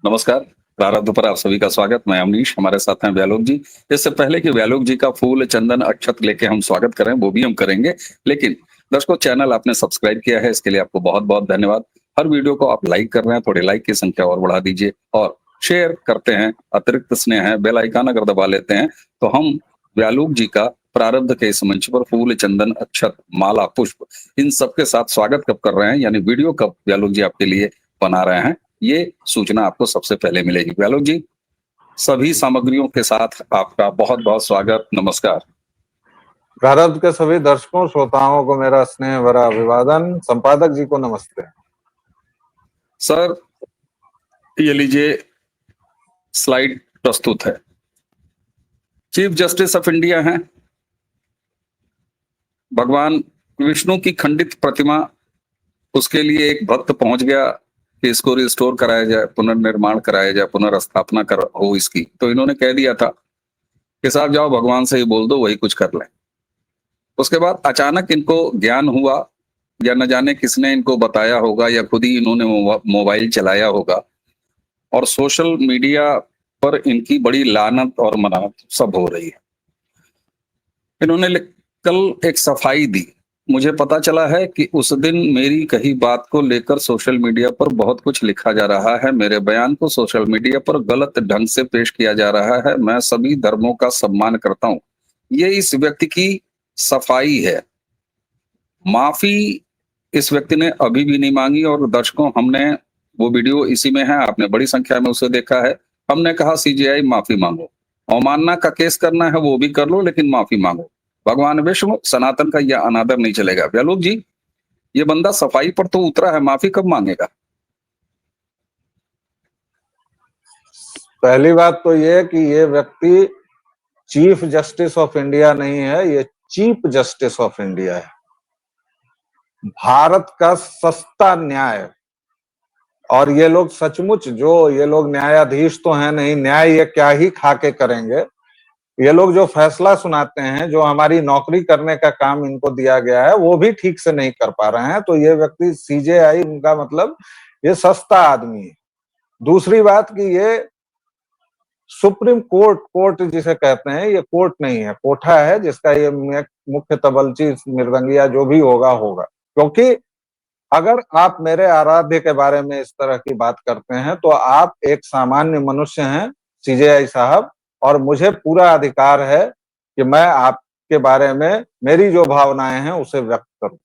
नमस्कार, प्रारब्ध पर आप सभी का स्वागत। मैं अमनीश, हमारे साथ हैं व्यालोक जी। इससे पहले कि व्यालोक जी का फूल, चंदन, अक्षत लेके हम स्वागत करें, वो भी हम करेंगे। लेकिन दर्शकों, चैनल आपने सब्सक्राइब किया है, इसके लिए आपको बहुत-बहुत धन्यवाद। हर वीडियो को आप लाइक कर रहे हैं, थोड़ी लाइक की संख्या और बढ़ा दीजिए और शेयर करते हैं। अतिरिक्त स्नेह है, बेल आइकन अगर दबा लेते हैं, तो हम व्यालोक जी का प्रारब्ध के इस मंच पर फूल, चंदन, अक्षत, माला, पुष्प इन सबके साथ स्वागत कब कर रहे हैं, यानी वीडियो कब व्यालोक जी आपके लिए बना रहे हैं, ये सूचना आपको सबसे पहले मिलेगी। व्यालोक जी, सभी सामग्रियों के साथ आपका बहुत-बहुत स्वागत। नमस्कार। प्रारब्ध के सभी दर्शकों श्रोताओं को मेरा स्नेह भरा अभिवादन। संपादक जी को नमस्ते। सर, ये लीजिए, स्लाइड प्रस्तुत है। चीफ जस्टिस ऑफ इंडिया हैं। भगवान विष्णु की खंडित प्रतिमा, उसके लिए एक भक्त पहुंच गया कि इसको रिस्टोर कराया जाए, पुनर्निर्माण कराया जाए, पुनर्स्थापना कर हो इसकी। तो इन्होंने कह दिया था कि साहब जाओ भगवान से ही बोल दो, वही कुछ कर लें। उसके बाद अचानक इनको ज्ञान हुआ, या न जाने किसने इनको बताया होगा, या खुद ही इन्होंने मोबाइल चलाया होगा, और सोशल मीडिया पर इनकी बड़ी लानत और मनात सब हो रही है। इन्होंने कल एक सफाई दी। मुझे पता चला है कि उस दिन मेरी कही बात को लेकर सोशल मीडिया पर बहुत कुछ लिखा जा रहा है, मेरे बयान को सोशल मीडिया पर गलत ढंग से पेश किया जा रहा है। मैं सभी धर्मों का सम्मान करता हूं। ये इस व्यक्ति की सफाई है। माफी इस व्यक्ति ने अभी भी नहीं मांगी, और दर्शकों, हमने वो वीडियो इसी में है, आपने बड़ी संख्या में उसे देखा है। हमने कहा सीजेआई माफी मांगो, अवमानना का केस करना है वो भी कर लो, लेकिन माफी मांगो। भगवान विष्णु, सनातन का यह अनादर नहीं चलेगा। व्यालोक जी, ये बंदा सफाई पर तो उतरा है, माफी कब मांगेगा? पहली बात तो ये कि ये व्यक्ति चीफ जस्टिस ऑफ इंडिया नहीं है, ये चीफ जस्टिस ऑफ इंडिया है। भारत का सस्ता न्याय। और ये लोग सचमुच, जो ये लोग न्यायाधीश तो हैं नहीं, न्याय ये क्या ही खा के करेंगे। ये लोग जो फैसला सुनाते हैं, जो हमारी नौकरी करने का काम इनको दिया गया है, वो भी ठीक से नहीं कर पा रहे हैं। तो ये व्यक्ति सीजेआई, उनका मतलब ये सस्ता आदमी है। दूसरी बात कि ये सुप्रीम कोर्ट, कोर्ट जिसे कहते हैं, ये कोर्ट नहीं है, कोठा है, जिसका ये मुख्य तबलची मृदंगिया जो भी होगा होगा। क्योंकि अगर आप मेरे आराध्य के बारे में इस तरह की बात करते हैं, तो आप एक सामान्य मनुष्य हैं सीजेआई साहब, और मुझे पूरा अधिकार है कि मैं आपके बारे में मेरी जो भावनाएं हैं उसे व्यक्त करूं।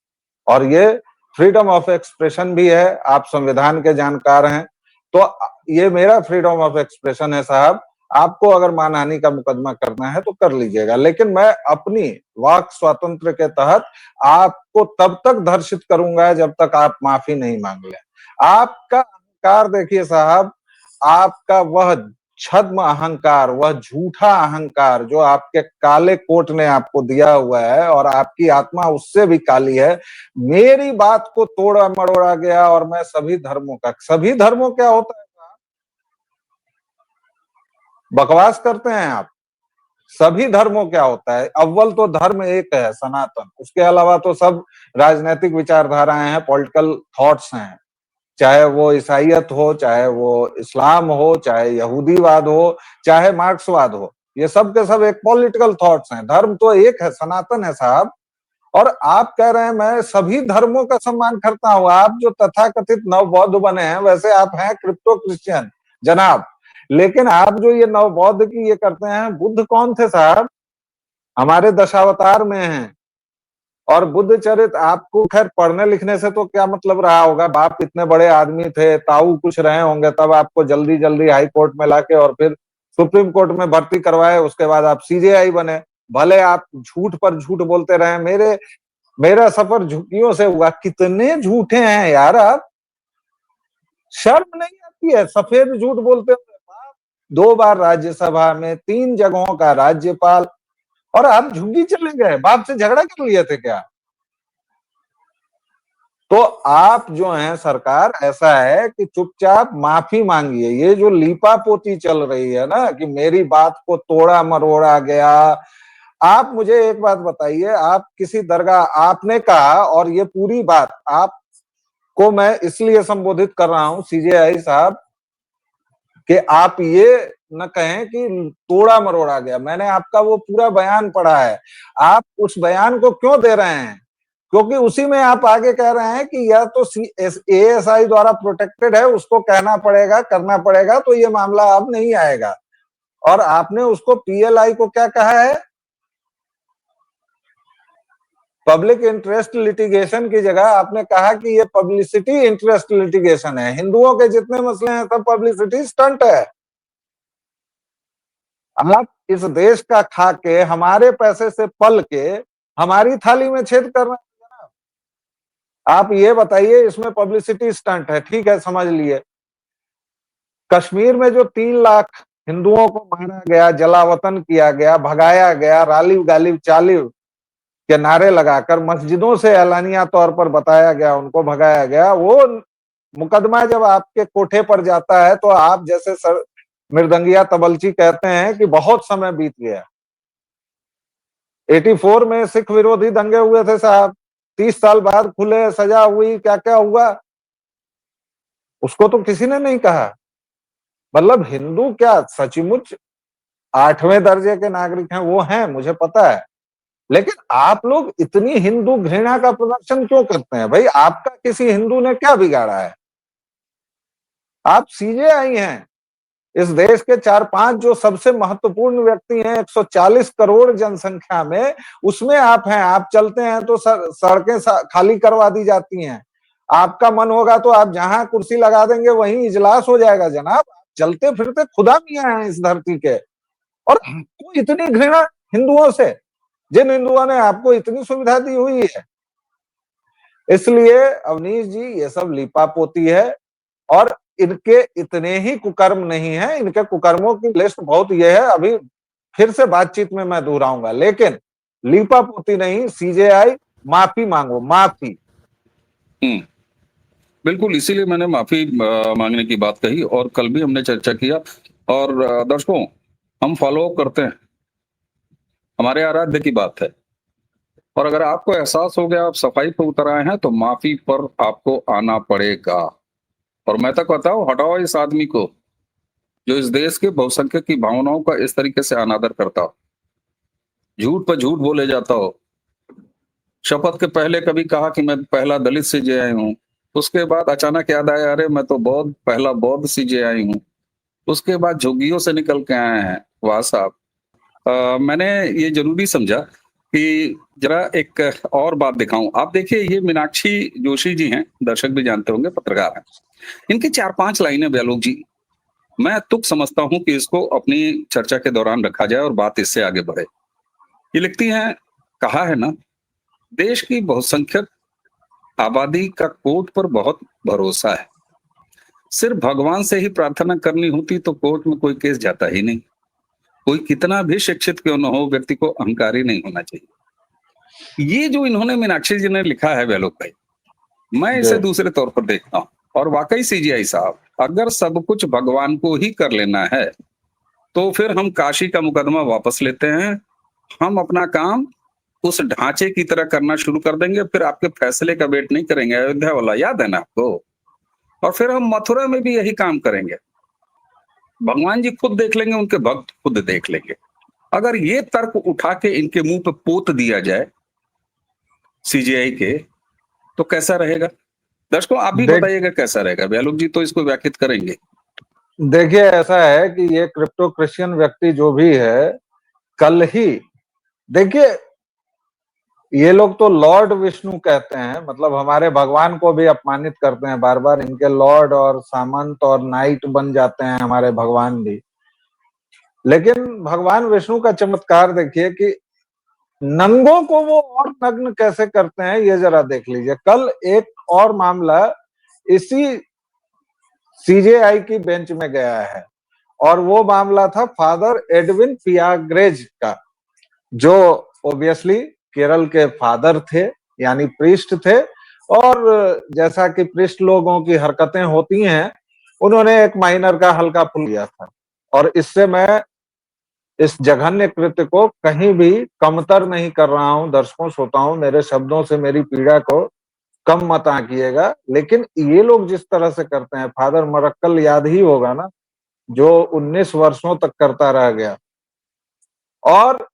और ये फ्रीडम ऑफ एक्सप्रेशन भी है, आप संविधान के जानकार हैं, तो ये मेरा फ्रीडम ऑफ एक्सप्रेशन है साहब। आपको अगर मानहानि का मुकदमा करना है तो कर लीजिएगा, लेकिन मैं अपनी वाक स्वातंत्र के तहत आपको तब तक धर्षित करूंगा जब तक आप माफी नहीं मांग लें। आपका अहंकार देखिए साहब, आपका वह छद्म अहंकार, वह झूठा अहंकार जो आपके काले कोट ने आपको दिया हुआ है, और आपकी आत्मा उससे भी काली है। मेरी बात को तोड़ा मरोड़ा गया, और मैं सभी धर्मों का, सभी धर्मों क्या होता है, बकवास करते हैं आप। सभी धर्मों क्या होता है? अव्वल तो धर्म एक है, सनातन। उसके अलावा तो सब राजनीतिक विचारधाराएं हैं, पॉलिटिकल थॉट्स हैं। चाहे वो ईसाईयत हो, चाहे वो इस्लाम हो, चाहे यहूदीवाद हो, चाहे मार्क्सवाद हो, ये सब के सब एक पॉलिटिकल थॉट्स हैं। धर्म तो एक है, सनातन है साहब। और आप कह रहे हैं मैं सभी धर्मों का सम्मान करता हूं। आप जो तथाकथित नव बौद्ध बने हैं, वैसे आप हैं क्रिप्टो क्रिश्चियन जनाब। लेकिन आप जो ये नव बौद्ध की ये करते हैं, बुद्ध कौन थे साहब? हमारे दशावतार में हैं। और बुद्ध चरित आपको खैर पढ़ने लिखने से तो क्या मतलब रहा होगा, बाप इतने बड़े आदमी थे, ताऊ कुछ रहे होंगे, तब आपको जल्दी जल्दी हाई कोर्ट में लाके और फिर सुप्रीम कोर्ट में भर्ती करवाए, उसके बाद आप सीजेआई बने। भले आप झूठ पर झूठ बोलते रहे। मेरा सफर झुग्गियों से हुआ। कितने झूठे हैं यार आप, शर्म नहीं आती है? सफेद झूठ बोलते हो। 2 बार राज्यसभा में, 3 जगहों का राज्यपाल, और आप झुग्गी चले गए। बाप से झगड़ा कर लिए थे क्या? तो आप जो हैं सरकार, ऐसा है कि चुपचाप माफी मांगिए। ये जो लीपापोती चल रही है ना कि मेरी बात को तोड़ा मरोड़ा गया, आप मुझे एक बात बताइए, आप किसी दरगाह, आपने कहा, और ये पूरी बात आपको मैं इसलिए संबोधित कर रहा हूं सीजेआई साहब, कि आप ये न कहें कि तोड़ा मरोड़ा गया। मैंने आपका वो पूरा बयान पढ़ा है। आप उस बयान को क्यों दे रहे हैं? क्योंकि उसी में आप आगे कह रहे हैं कि यह तो एएसआई द्वारा प्रोटेक्टेड है, उसको कहना पड़ेगा, करना पड़ेगा, तो ये मामला अब नहीं आएगा। और आपने उसको पीएलआई को क्या कहा है? पब्लिक इंटरेस्ट लिटिगेशन की जगह आपने कहा कि ये पब्लिसिटी इंटरेस्ट लिटिगेशन है। हिंदुओं के जितने मसले हैं सब पब्लिसिटी स्टंट है। आप इस देश का खा के, हमारे पैसे से पल के हमारी थाली में छेद कर रहे हैं। आप ये बताइए, इसमें पब्लिसिटी स्टंट है, ठीक है, समझ लिए। कश्मीर में जो 3 लाख हिंदुओं को मारा गया, जलावतन किया गया, भगाया गया, रालिव गालिव चालिव के नारे लगाकर मस्जिदों से एलानिया तौर पर बताया गया, उनको भगाया गया, वो मुकदमा जब आपके कोठे पर जाता है तो आप जैसे मृदंगिया तबलची कहते हैं कि बहुत समय बीत गया। 84 में सिख विरोधी दंगे हुए थे साहब, 30 साल बाद खुले, सजा हुई, क्या क्या हुआ, उसको तो किसी ने नहीं कहा। मतलब हिंदू क्या सचमुच 8वें दर्जे के नागरिक हैं? वो हैं, मुझे पता है। लेकिन आप लोग इतनी हिंदू घृणा का प्रदर्शन क्यों करते हैं? भाई आपका किसी हिंदू ने क्या बिगाड़ा है? आप सीजेआई हैं। इस देश के 4-5 जो सबसे महत्वपूर्ण व्यक्ति हैं 140 करोड़ जनसंख्या में, उसमें आप हैं। आप चलते हैं तो सड़कें खाली करवा दी जाती हैं। आपका मन होगा तो आप जहां कुर्सी लगा देंगे वहीं इजलास हो जाएगा जनाब। चलते फिरते खुदा मियां हैं इस धरती के, और आपको इतनी घृणा हिंदुओं से, जिन हिंदुओं ने आपको इतनी सुविधा दी हुई है। इसलिए अवनीश जी, ये सब लीपापोती है, और इनके इतने ही कुकर्म नहीं है, इनके कुकर्मों की लिस्ट बहुत ये है, अभी फिर से बातचीत में मैं दोहराऊंगा। लेकिन लीपापोती नहीं, सीजेआई माफी मांगो, माफी। बिल्कुल, इसीलिए मैंने माफी मांगने की बात कही और कल भी हमने चर्चा किया। और दर्शकों, हम फॉलो करते हैं, हमारे आराध्य की बात है। और अगर आपको एहसास हो गया आप सफाई पे उतर आए हैं तो माफी पर आपको आना पड़ेगा। और मैं तो कहता हूं, हटाओ इस आदमी को जो इस देश के बहुसंख्यक की भावनाओं का इस तरीके से अनादर करता हो, झूठ पर झूठ बोले जाता हो। शपथ के पहले कभी कहा कि मैं पहला दलित सीजेआई हूं, उसके बाद अचानक याद आया, अरे मैं तो पहला बौद्ध सीजेआई हूं। उसके बाद झुग्गियों से निकल के आए हैं। वाह साहब। मैंने ये जरूरी समझा कि जरा एक और बात दिखाऊं। आप देखिए, ये मीनाक्षी जोशी जी हैं, दर्शक भी जानते होंगे, पत्रकार हैं। इनकी 4-5 लाइनें ब्यालोक जी, मैं तुक समझता हूं कि इसको अपनी चर्चा के दौरान रखा जाए और बात इससे आगे बढ़े। ये लिखती हैं, कहा है ना, देश की बहुसंख्यक आबादी का कोर्ट पर बहुत भरोसा है। सिर्फ भगवान से ही प्रार्थना करनी होती तो कोर्ट में कोई केस जाता ही नहीं। कोई कितना भी शिक्षित क्यों न हो, व्यक्ति को अहंकारी नहीं होना चाहिए। ये जो इन्होंने मीनाक्षी जी ने लिखा है ब्यालोक भाई, मैं इसे दूसरे तौर पर देखता हूं। और वाकई सीजीआई साहब, अगर सब कुछ भगवान को ही कर लेना है तो फिर हम काशी का मुकदमा वापस लेते हैं। हम अपना काम उस ढांचे की तरह करना शुरू कर देंगे, फिर आपके फैसले का वेट नहीं करेंगे। अयोध्या वाला याद है ना आपको? और फिर हम मथुरा में भी यही काम करेंगे। भगवान जी खुद देख लेंगे, उनके भक्त खुद देख लेंगे। अगर ये तर्क उठा के इनके मुंह पे पोत दिया जाए सीजीआई के, तो कैसा रहेगा? दर्शकों, आप भी बताइएगा कैसा रहेगा। ब्यालोक जी तो इसको व्याख्यात करेंगे। देखिए, ऐसा है कि ये क्रिप्टो क्रिश्चियन व्यक्ति जो भी है, कल ही देखिए, ये लोग तो लॉर्ड विष्णु कहते हैं, मतलब हमारे भगवान को भी अपमानित करते हैं बार बार। इनके लॉर्ड और सामंत और नाइट बन जाते हैं हमारे भगवान भी। लेकिन भगवान विष्णु का चमत्कार देखिए कि नंगों को वो और नग्न कैसे करते हैं, ये जरा देख लीजिए। कल एक और मामला इसी सीजेआई की बेंच में गया है, और वो मामला था फादर एडविन पियाग्रेज का, जो ओबियसली केरल के फादर थे, यानी प्रीस्ट थे। और जैसा कि प्रीस्ट लोगों की हरकतें होती हैं, उन्होंने एक माइनर का हल्का फुल किया था। और इससे मैं इस जघन्य कृत्य को कहीं भी कमतर नहीं कर रहा हूं। दर्शकों, श्रोताओं, मेरे शब्दों से मेरी पीड़ा को कम मत आंकिएगा। लेकिन ये लोग जिस तरह से करते हैं, फादर मरक्कल याद ही होगा ना, जो 19 वर्षों तक करता रह गया, और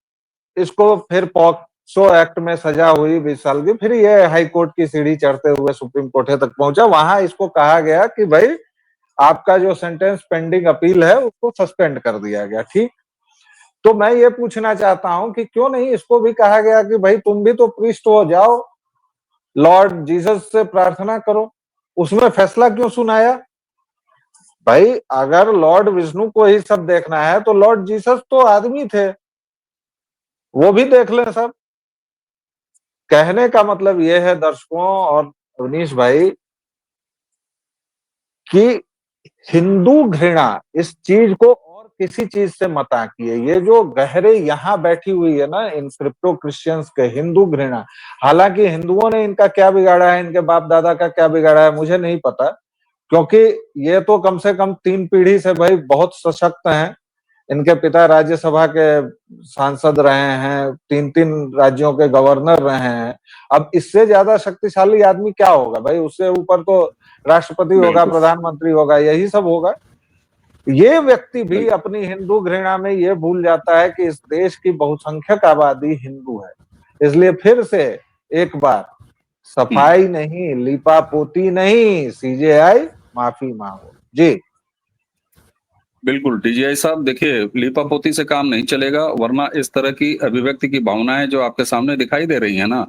इसको फिर पॉक्सो एक्ट में सजा हुई 20 साल की, फिर ये हाई कोर्ट की सीढ़ी चढ़ते हुए सुप्रीम कोर्ट तक पहुंचा। वहां इसको कहा गया कि भाई आपका जो सेंटेंस पेंडिंग अपील है उसको सस्पेंड कर दिया गया। ठीक, तो मैं ये पूछना चाहता हूं कि क्यों नहीं इसको भी कहा गया कि भाई तुम भी तो प्रीस्ट हो, जाओ लॉर्ड जीसस से प्रार्थना करो। उसमें फैसला क्यों सुनाया? भाई अगर लॉर्ड विष्णु को ही सब देखना है तो लॉर्ड जीसस तो आदमी थे, वो भी देख लें सब। कहने का मतलब ये है दर्शकों और अवनीश भाई कि हिंदू घृणा इस चीज को और किसी चीज से मत आंकिए। ये जो गहरे यहाँ बैठी हुई है ना इन क्रिप्टो क्रिश्चियंस के, हिंदू घृणा, हालांकि हिंदुओं ने इनका क्या बिगाड़ा है, इनके बाप दादा का क्या बिगाड़ा है मुझे नहीं पता, क्योंकि ये तो कम से कम 3 पीढ़ी से भाई बहुत सशक्त हैं। इनके पिता राज्यसभा के सांसद रहे हैं, 3-3 राज्यों के गवर्नर रहे हैं। अब इससे ज्यादा शक्तिशाली आदमी क्या होगा भाई? उससे ऊपर तो राष्ट्रपति होगा, बिल्कुल प्रधानमंत्री होगा, यही सब होगा। ये व्यक्ति भी बिल्कुल। अपनी हिंदू घृणा में ये भूल जाता है कि इस देश की बहुसंख्यक आबादी हिंदू है। इसलिए फिर से एक बार, हम्म, सफाई नहीं, लीपापोती नहीं, सीजेआई माफी मांगो जी। बिल्कुल डीजीआई साहब, देखिए लीपापोती से काम नहीं चलेगा, वरना इस तरह की अभिव्यक्ति की भावनाएं जो आपके सामने दिखाई दे रही है ना,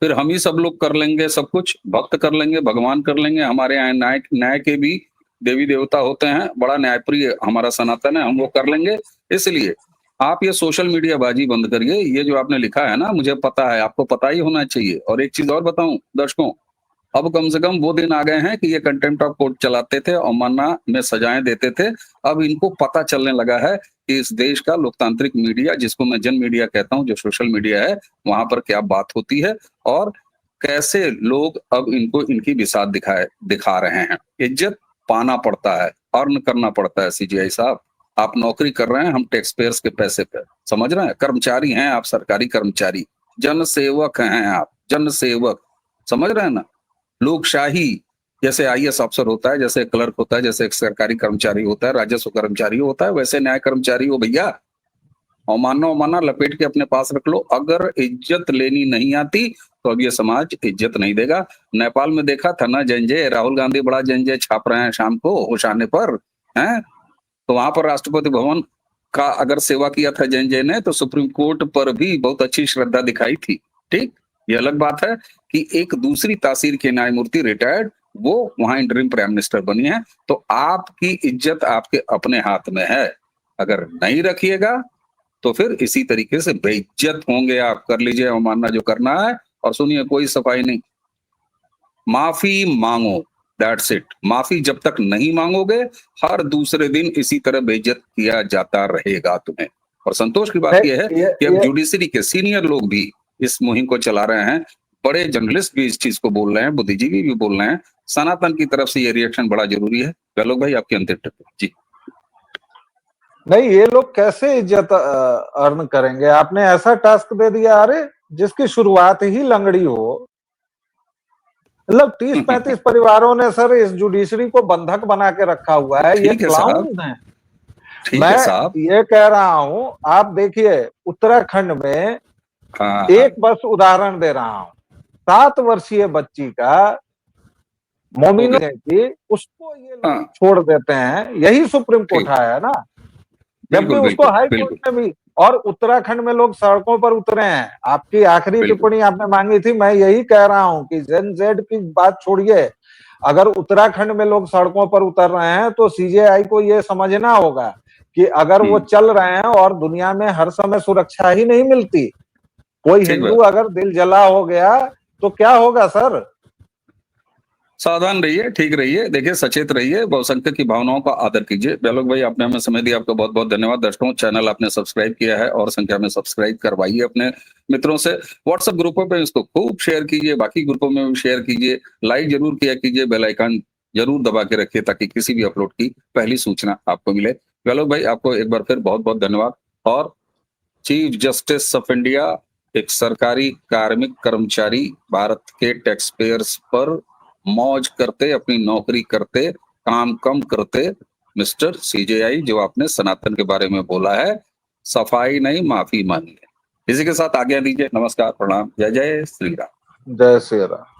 फिर हम ही सब लोग कर लेंगे सब कुछ, भक्त कर लेंगे, भगवान कर लेंगे। हमारे यहाँ न्याय न्याय के भी देवी देवता होते हैं, बड़ा न्यायप्रिय हमारा सनातन है, हम वो कर लेंगे। इसलिए आप ये सोशल मीडिया बाजी बंद करिए। ये जो आपने लिखा है ना, मुझे पता है, आपको पता ही होना चाहिए। और एक चीज और बताऊं दर्शकों, अब कम से कम वो दिन आ गए हैं कि ये कंटेम्प्ट ऑफ कोर्ट चलाते थे, अवमानना में सजाएं देते थे। अब इनको पता चलने लगा है कि इस देश का लोकतांत्रिक मीडिया, जिसको मैं जन मीडिया कहता हूं, जो सोशल मीडिया है, वहां पर क्या बात होती है और कैसे लोग अब इनको इनकी बिसात दिखा रहे हैं। इज्जत पाना पड़ता है, अर्न करना पड़ता है। सीजीआई साहब, आप नौकरी कर रहे हैं, हम टैक्स पेयर्स के पैसे पे, समझ रहे हैं? कर्मचारी हैं आप, सरकारी कर्मचारी, जन सेवक हैं आप, जन सेवक, समझ रहे हैं ना? लोकशाही, जैसे आईएएस अफसर होता है, जैसे क्लर्क होता है, जैसे एक सरकारी कर्मचारी होता है, राजस्व कर्मचारी होता है, वैसे न्याय कर्मचारी हो भैया। अवमानना अवमानना लपेट के अपने पास रख लो। अगर इज्जत लेनी नहीं आती तो अब ये समाज इज्जत नहीं देगा। नेपाल में देखा था ना जंजय, राहुल गांधी बड़ा जंजय छाप रहे हैं शाम को होश आने पर, हैं? तो वहां पर राष्ट्रपति भवन का अगर सेवा किया था जंजय ने, तो सुप्रीम कोर्ट पर भी बहुत अच्छी श्रद्धा दिखाई थी। ठीक, ये अलग बात है कि एक दूसरी तासीर के न्यायमूर्ति रिटायर्ड, वो वहां इंटरिम प्राइम मिनिस्टर बनी है। तो आपकी इज्जत आपके अपने हाथ में है। अगर नहीं रखिएगा तो फिर इसी तरीके से बेइज्जत होंगे आप। कर लीजिए अवमानना जो करना है, और सुनिए कोई सफाई नहीं, माफी मांगो, दैट्स इट। माफी जब तक नहीं मांगोगे, हर दूसरे दिन इसी तरह बेइज्जत किया जाता रहेगा तुम्हें। और संतोष की बात यह है नहीं, कि अब ये जुडिशरी के सीनियर लोग भी इस मुहिम को चला रहे हैं, बड़े जर्नलिस्ट भी इस चीज को बोल रहे हैं, बुद्धिजीवी भी बोल रहे हैं। सनातन की तरफ से ये रिएक्शन बड़ा जरूरी है। गहलोत भाई, आपकी अंतिम टिप्पणी जी। नहीं, ये लोग कैसे इज्जत अर्न करेंगे? आपने ऐसा टास्क दे दिया, अरे जिसकी शुरुआत ही लंगड़ी हो। मतलब 30-35 परिवारों ने सर इस जुडिशरी को बंधक बना के रखा हुआ है, ये ठीक है साहब, क्लाउन है। ठीक है मैं साहब। ये कह रहा हूं, आप देखिए उत्तराखंड में, हाँ हाँ। एक बस उदाहरण दे रहा हूं, 7 वर्षीय बच्ची का हो मोमिनो गया। की, उसको ये लोग हाँ, छोड़ देते हैं। यही सुप्रीम कोर्ट ठीक, आया है ना, जबकि बिल्कुल उसको बिल्कुल हाई कोर्ट बिल्कुल में भी। और उत्तराखंड में लोग सड़कों पर उतरे हैं। आपकी आखिरी बिल्कुल। टिप्पणी आपने मांगी थी, मैं यही कह रहा हूं कि जेन जेड की बात छोड़िए, अगर उत्तराखंड में लोग सड़कों पर उतर रहे हैं तो सीजेआई को ये समझना होगा कि अगर वो चल रहे हैं, और दुनिया में हर समय सुरक्षा ही नहीं मिलती, कोई ठीक हिंदू बात। अगर दिल जला हो गया तो क्या होगा सर? सावधान रहिए, ठीक रहिए, देखिए सचेत रहिए, बहुसंख्यक की भावनाओं का आदर कीजिए। ब्यालोक भाई, आपने हमें समय दिया, आपका बहुत बहुत धन्यवाद। दर्शकों, चैनल आपने सब्सक्राइब किया है और संख्या में सब्सक्राइब करवाइए अपने मित्रों से। व्हाट्सएप ग्रुपों पे इसको खूब शेयर कीजिए, बाकी ग्रुपों में भी शेयर कीजिए, लाइक जरूर किया कीजिए, बेल आइकन जरूर दबा के रखिए ताकि किसी भी अपलोड की पहली सूचना आपको मिले। ब्यालोक भाई, आपको एक बार फिर बहुत बहुत धन्यवाद। और चीफ जस्टिस ऑफ इंडिया, एक सरकारी कार्मिक कर्मचारी, भारत के टैक्स पेयर्स पर मौज करते, अपनी नौकरी करते, काम कम करते, मिस्टर सीजेआई, जो आपने सनातन के बारे में बोला है, सफाई नहीं माफी मांगी है। इसी के साथ आज्ञा दीजिए। नमस्कार, प्रणाम, जय जय श्री राम। जय श्री राम।